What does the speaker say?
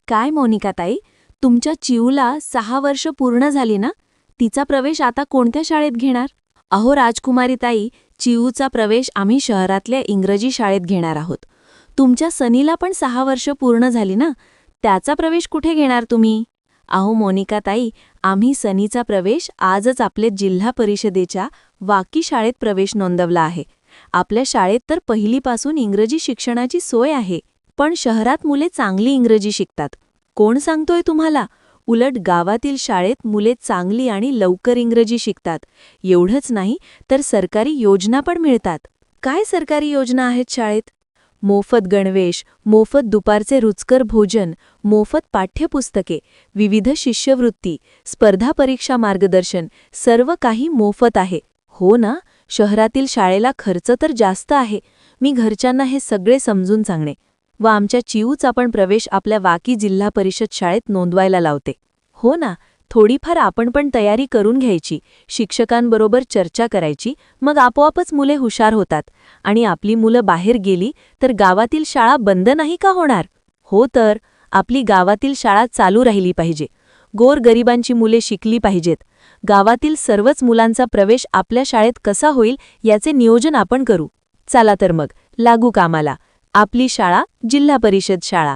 काय मोनिकाताई, तुमच्या चिऊला 6 वर्ष पूर्ण झाली ना? तिचा प्रवेश आता कोणत्या शाळेत घेणार? अहो राजकुमारीताई, चिऊचा प्रवेश आम्ही शहरातल्या इंग्रजी शाळेत घेणार आहोत. तुमच्या सनीला पण 6 वर्ष पूर्ण झाली ना? त्याचा प्रवेश कुठे घेणार तुम्ही? अहो मोनिकाताई, आम्ही सनीचा प्रवेश आजच आपले जिल्हा परिषदेच्या वाकी शाळेत प्रवेश नोंदवला आहे. आपल्या शाळेत तर पहिलीपासून इंग्रजी शिक्षणाची सोय आहे. पण शहरात मुले चांगली इंग्रजी शिकतात. कोण सांगतोय तुम्हाला? उलट गावातील शाळेत मुले चांगली आणि लवकर इंग्रजी शिकतात. एवढंच नाही तर सरकारी योजना पण मिळतात. काय सरकारी योजना आहेत शाळेत? मोफत गणवेश, मोफत दुपारचे रुचकर भोजन, मोफत पाठ्यपुस्तके, विविध शिष्यवृत्ती, स्पर्धा परीक्षा मार्गदर्शन, सर्व काही मोफत आहे. हो ना, शहरातील शाळेला खर्च तर जास्त आहे. मी घरच्यांना हे सगळे समजून सांगणे व आमच्या चिऊचा पण प्रवेश आपल्या वाकी जिल्हा परिषद शाळेत नोंदवायला लावते. हो ना, थोडीफार आपण पण तयारी करून घ्यायची, शिक्षकांबरोबर चर्चा करायची, मग आपोआपच मुले हुशार होतात. आणि आपली मुलं बाहेर गेली तर गावातील शाळा बंद नाही का होणार? हो तर, आपली गावातील शाळा चालू राहिली पाहिजे. गोरगरिबांची मुले शिकली पाहिजेत. गावातील सर्वच मुलांचा प्रवेश आपल्या शाळेत कसा होईल याचे नियोजन आपण करू. चला तर मग, लागू कामाला. आपली शाळा, जिल्हा परिषद शाळा.